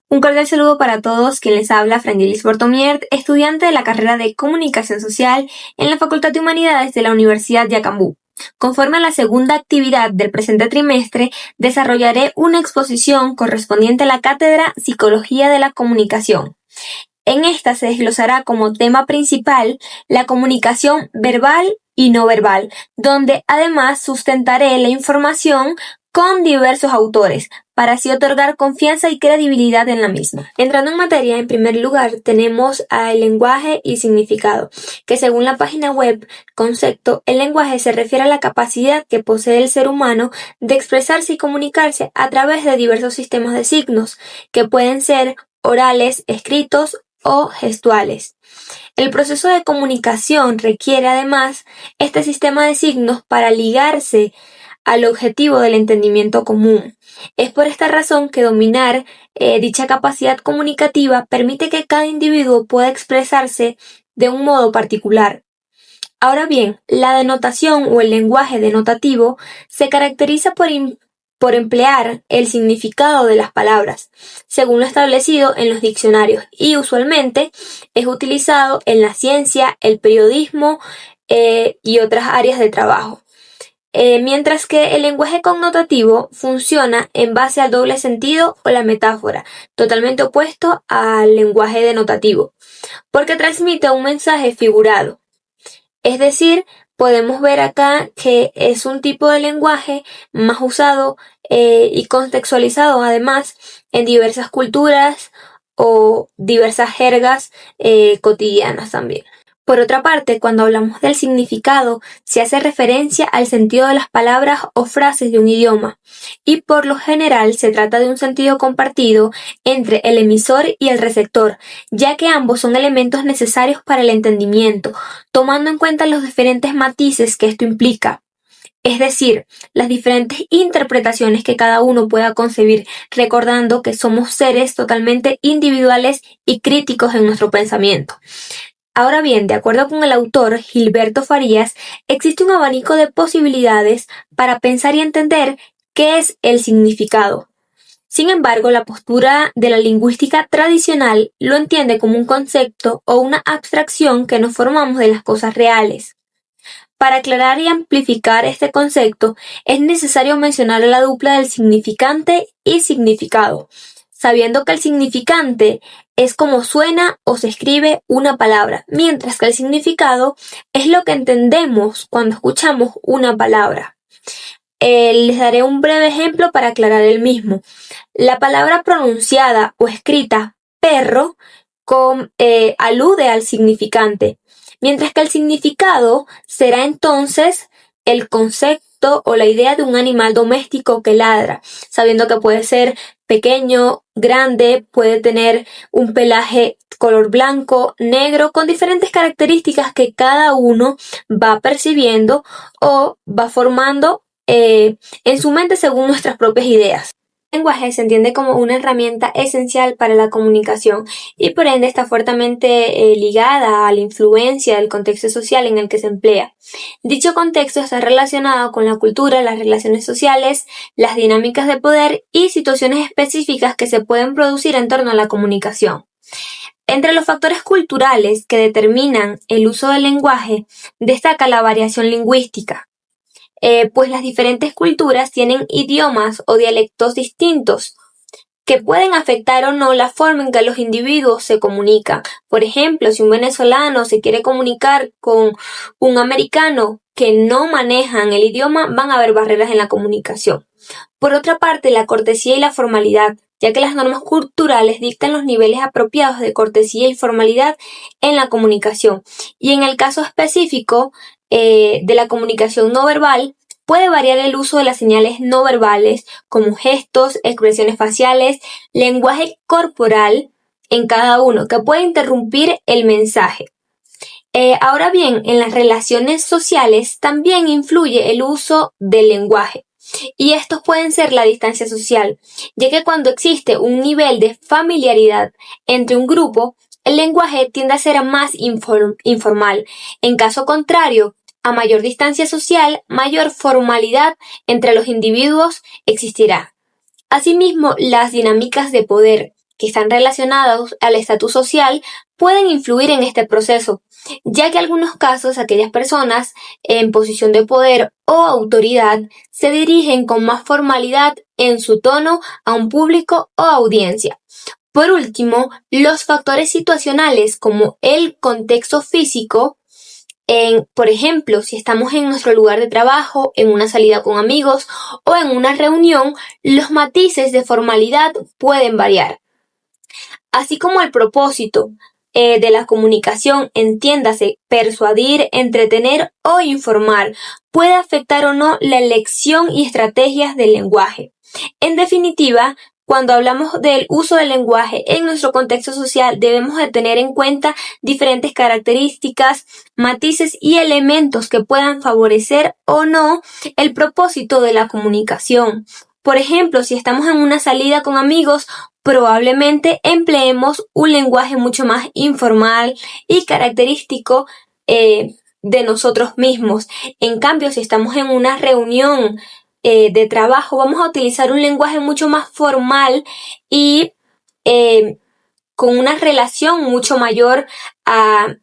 Un cordial saludo para todos, quien les habla Frangelis Bortomier, estudiante de la carrera de Comunicación Social en la Facultad de Humanidades de la Universidad Yacambú. Conforme a la segunda actividad del presente trimestre, desarrollaré una exposición correspondiente a la cátedra Psicología de la Comunicación. En esta se desglosará como tema principal la comunicación verbal y no verbal, donde además sustentaré la información con diversos autores, para así otorgar confianza y credibilidad en la misma. Entrando en materia, en primer lugar tenemos al lenguaje y significado, que según la página web Concepto, el lenguaje se refiere a la capacidad que posee el ser humano de expresarse y comunicarse a través de diversos sistemas de signos, que pueden ser orales, escritos o gestuales. El proceso de comunicación requiere además este sistema de signos para ligarse al objetivo del entendimiento común. Es por esta razón que dominar dicha capacidad comunicativa permite que cada individuo pueda expresarse de un modo particular. Ahora bien, la denotación o el lenguaje denotativo se caracteriza por emplear el significado de las palabras, según lo establecido en los diccionarios, y usualmente es utilizado en la ciencia, el periodismo y otras áreas de trabajo. Mientras que el lenguaje connotativo funciona en base al doble sentido o la metáfora, totalmente opuesto al lenguaje denotativo, porque transmite un mensaje figurado. Es decir, podemos ver acá que es un tipo de lenguaje más usado y contextualizado además en diversas culturas o diversas jergas cotidianas también. Por otra parte, cuando hablamos del significado, se hace referencia al sentido de las palabras o frases de un idioma, y por lo general se trata de un sentido compartido entre el emisor y el receptor, ya que ambos son elementos necesarios para el entendimiento, tomando en cuenta los diferentes matices que esto implica. Es decir, las diferentes interpretaciones que cada uno pueda concebir, recordando que somos seres totalmente individuales y críticos en nuestro pensamiento. Ahora bien, de acuerdo con el autor Gilberto Farías, existe un abanico de posibilidades para pensar y entender qué es el significado. Sin embargo, la postura de la lingüística tradicional lo entiende como un concepto o una abstracción que nos formamos de las cosas reales. Para aclarar y amplificar este concepto, es necesario mencionar la dupla del significante y significado, sabiendo que el significante es como suena o se escribe una palabra, mientras que el significado es lo que entendemos cuando escuchamos una palabra. Les daré un breve ejemplo para aclarar el mismo. La palabra pronunciada o escrita perro alude al significante, mientras que el significado será entonces el concepto o la idea de un animal doméstico que ladra, sabiendo que puede ser pequeño, grande, puede tener un pelaje color blanco, negro, con diferentes características que cada uno va percibiendo o va formando en su mente según nuestras propias ideas. El lenguaje se entiende como una herramienta esencial para la comunicación y por ende está fuertemente ligada a la influencia del contexto social en el que se emplea. Dicho contexto está relacionado con la cultura, las relaciones sociales, las dinámicas de poder y situaciones específicas que se pueden producir en torno a la comunicación. Entre los factores culturales que determinan el uso del lenguaje destaca la variación lingüística. Pues las diferentes culturas tienen idiomas o dialectos distintos que pueden afectar o no la forma en que los individuos se comunican. Por ejemplo, si un venezolano se quiere comunicar con un americano que no manejan el idioma, van a haber barreras en la comunicación. Por otra parte, la cortesía y la formalidad, ya que las normas culturales dictan los niveles apropiados de cortesía y formalidad en la comunicación. Y en el caso específico de la comunicación no verbal, puede variar el uso de las señales no verbales, como gestos, expresiones faciales, lenguaje corporal en cada uno, que puede interrumpir el mensaje. Ahora bien, en las relaciones sociales también influye el uso del lenguaje. Y estos pueden ser la distancia social, ya que cuando existe un nivel de familiaridad entre un grupo, el lenguaje tiende a ser más informal. En caso contrario, a mayor distancia social, mayor formalidad entre los individuos existirá. Asimismo, las dinámicas de poder que están relacionados al estatus social pueden influir en este proceso, ya que en algunos casos aquellas personas en posición de poder o autoridad se dirigen con más formalidad en su tono a un público o audiencia. Por último, los factores situacionales como el contexto físico, por ejemplo, si estamos en nuestro lugar de trabajo, en una salida con amigos o en una reunión, los matices de formalidad pueden variar. Así como el propósito de la comunicación, entiéndase, persuadir, entretener o informar, puede afectar o no la elección y estrategias del lenguaje. En definitiva, cuando hablamos del uso del lenguaje en nuestro contexto social, debemos de tener en cuenta diferentes características, matices y elementos que puedan favorecer o no el propósito de la comunicación. Por ejemplo, si estamos en una salida con amigos, probablemente empleemos un lenguaje mucho más informal y característico de nosotros mismos. En cambio, si estamos en una reunión de trabajo, vamos a utilizar un lenguaje mucho más formal y con una relación mucho mayor a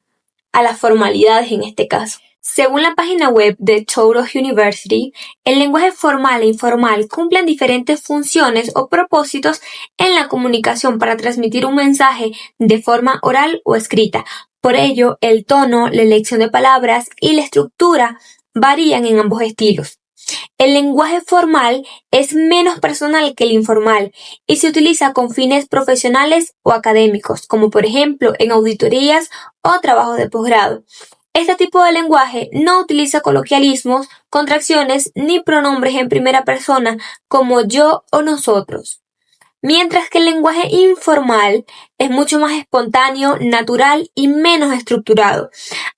las formalidades en este caso. Según la página web de Touro University, el lenguaje formal e informal cumplen diferentes funciones o propósitos en la comunicación para transmitir un mensaje de forma oral o escrita. Por ello, el tono, la elección de palabras y la estructura varían en ambos estilos. El lenguaje formal es menos personal que el informal y se utiliza con fines profesionales o académicos, como por ejemplo en auditorías o trabajos de posgrado. Este tipo de lenguaje no utiliza coloquialismos, contracciones ni pronombres en primera persona como yo o nosotros. Mientras que el lenguaje informal es mucho más espontáneo, natural y menos estructurado.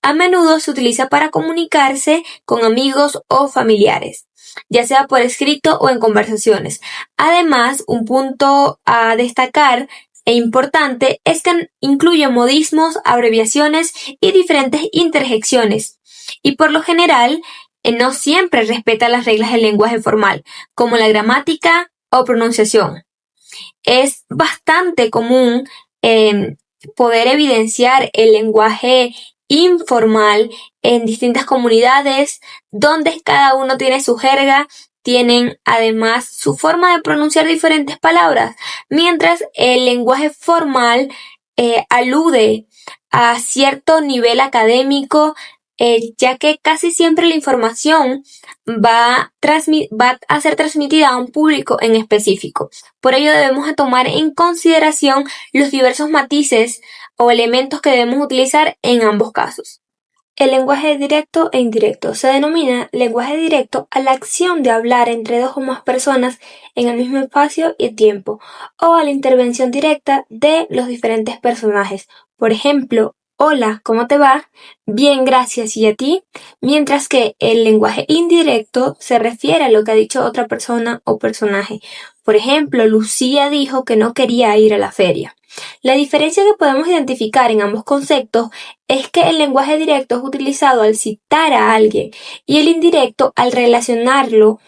A menudo se utiliza para comunicarse con amigos o familiares, ya sea por escrito o en conversaciones. Además, un punto a destacar e importante es que incluye modismos, abreviaciones y diferentes interjecciones. Y por lo general, no siempre respeta las reglas del lenguaje formal, como la gramática o pronunciación. Es bastante común poder evidenciar el lenguaje informal en distintas comunidades donde cada uno tiene su jerga, tienen además su forma de pronunciar diferentes palabras, mientras el lenguaje formal alude a cierto nivel académico, ya que casi siempre la información va a ser transmitida a un público en específico. Por ello debemos de tomar en consideración los diversos matices o elementos que debemos utilizar en ambos casos. El lenguaje directo e indirecto. Se denomina lenguaje directo a la acción de hablar entre dos o más personas en el mismo espacio y tiempo, o a la intervención directa de los diferentes personajes. Por ejemplo, hola, ¿cómo te va? Bien, gracias, ¿y a ti? Mientras que el lenguaje indirecto se refiere a lo que ha dicho otra persona o personaje. Por ejemplo, Lucía dijo que no quería ir a la feria. La diferencia que podemos identificar en ambos conceptos es que el lenguaje directo es utilizado al citar a alguien y el indirecto al relacionarlo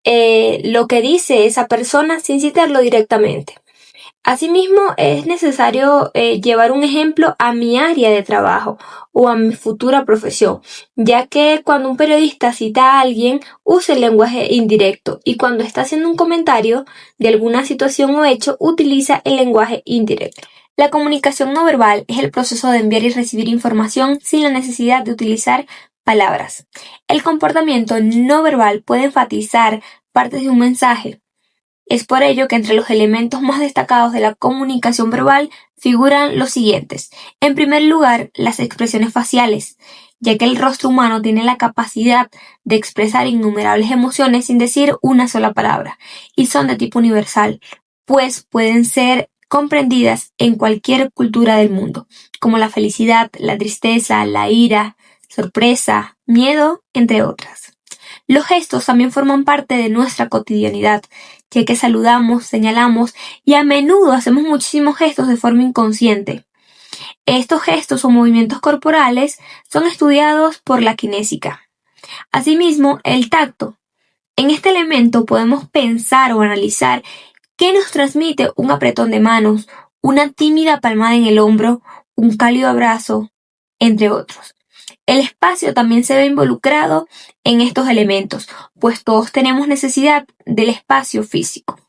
lo que dice esa persona sin citarlo directamente. Asimismo, es necesario llevar un ejemplo a mi área de trabajo o a mi futura profesión, ya que cuando un periodista cita a alguien, usa el lenguaje indirecto y cuando está haciendo un comentario de alguna situación o hecho, utiliza el lenguaje indirecto. La comunicación no verbal es el proceso de enviar y recibir información sin la necesidad de utilizar palabras. El comportamiento no verbal puede enfatizar partes de un mensaje. Es por ello que entre los elementos más destacados de la comunicación verbal figuran los siguientes. En primer lugar, las expresiones faciales, ya que el rostro humano tiene la capacidad de expresar innumerables emociones sin decir una sola palabra, y son de tipo universal, pues pueden ser comprendidas en cualquier cultura del mundo, como la felicidad, la tristeza, la ira, sorpresa, miedo, entre otras. Los gestos también forman parte de nuestra cotidianidad, ya que saludamos, señalamos y a menudo hacemos muchísimos gestos de forma inconsciente. Estos gestos o movimientos corporales son estudiados por la kinésica. Asimismo, el tacto. En este elemento podemos pensar o analizar qué nos transmite un apretón de manos, una tímida palmada en el hombro, un cálido abrazo, entre otros. El espacio también se ve involucrado en estos elementos, pues todos tenemos necesidad del espacio físico,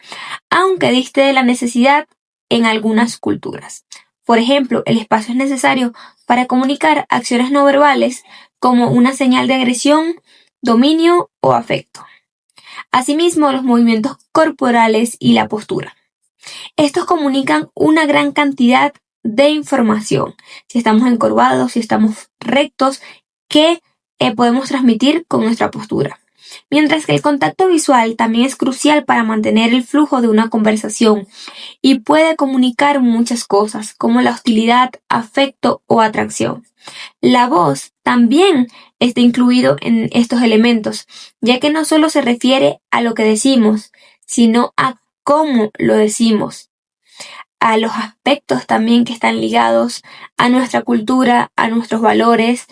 aunque diste de la necesidad en algunas culturas. Por ejemplo, el espacio es necesario para comunicar acciones no verbales como una señal de agresión, dominio o afecto. Asimismo, los movimientos corporales y la postura. Estos comunican una gran cantidad de información. Si estamos encorvados, si estamos rectos, que podemos transmitir con nuestra postura. Mientras que el contacto visual también es crucial para mantener el flujo de una conversación y puede comunicar muchas cosas, como la hostilidad, afecto o atracción. La voz también está incluido en estos elementos, ya que no solo se refiere a lo que decimos, sino a cómo lo decimos, a los aspectos también que están ligados a nuestra cultura, a nuestros valores,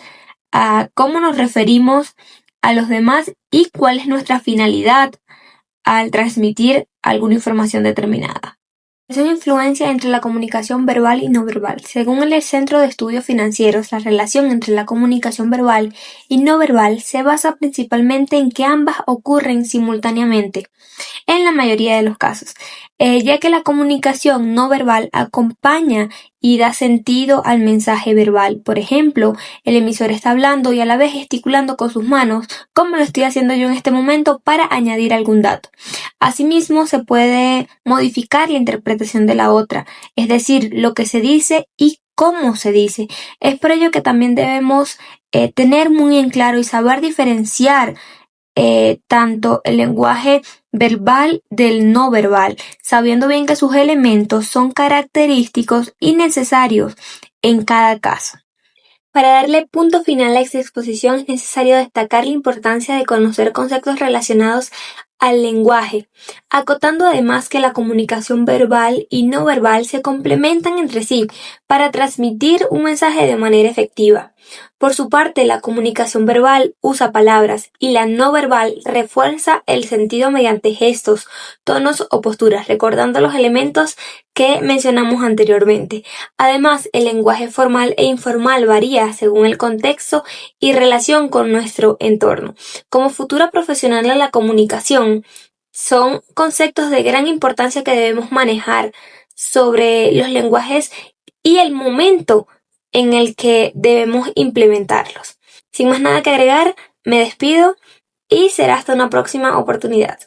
a cómo nos referimos a los demás y cuál es nuestra finalidad al transmitir alguna información determinada. Es una influencia entre la comunicación verbal y no verbal. Según el Centro de Estudios Financieros, la relación entre la comunicación verbal y no verbal se basa principalmente en que ambas ocurren simultáneamente, en la mayoría de los casos, ya que la comunicación no verbal acompaña y da sentido al mensaje verbal. Por ejemplo, el emisor está hablando y a la vez gesticulando con sus manos, como lo estoy haciendo yo en este momento para añadir algún dato. Asimismo, se puede modificar la interpretación de la otra, es decir, lo que se dice y cómo se dice. Es por ello que también debemos tener muy en claro y saber diferenciar tanto el lenguaje verbal del no verbal, sabiendo bien que sus elementos son característicos y necesarios en cada caso. Para darle punto final a esta exposición es necesario destacar la importancia de conocer conceptos relacionados al lenguaje, acotando además que la comunicación verbal y no verbal se complementan entre sí para transmitir un mensaje de manera efectiva. Por su parte, la comunicación verbal usa palabras y la no verbal refuerza el sentido mediante gestos, tonos o posturas, recordando los elementos que mencionamos anteriormente. Además, el lenguaje formal e informal varía según el contexto y relación con nuestro entorno. Como futura profesional de la comunicación, son conceptos de gran importancia que debemos manejar sobre los lenguajes y el momento en el que debemos implementarlos. Sin más nada que agregar, me despido y será hasta una próxima oportunidad.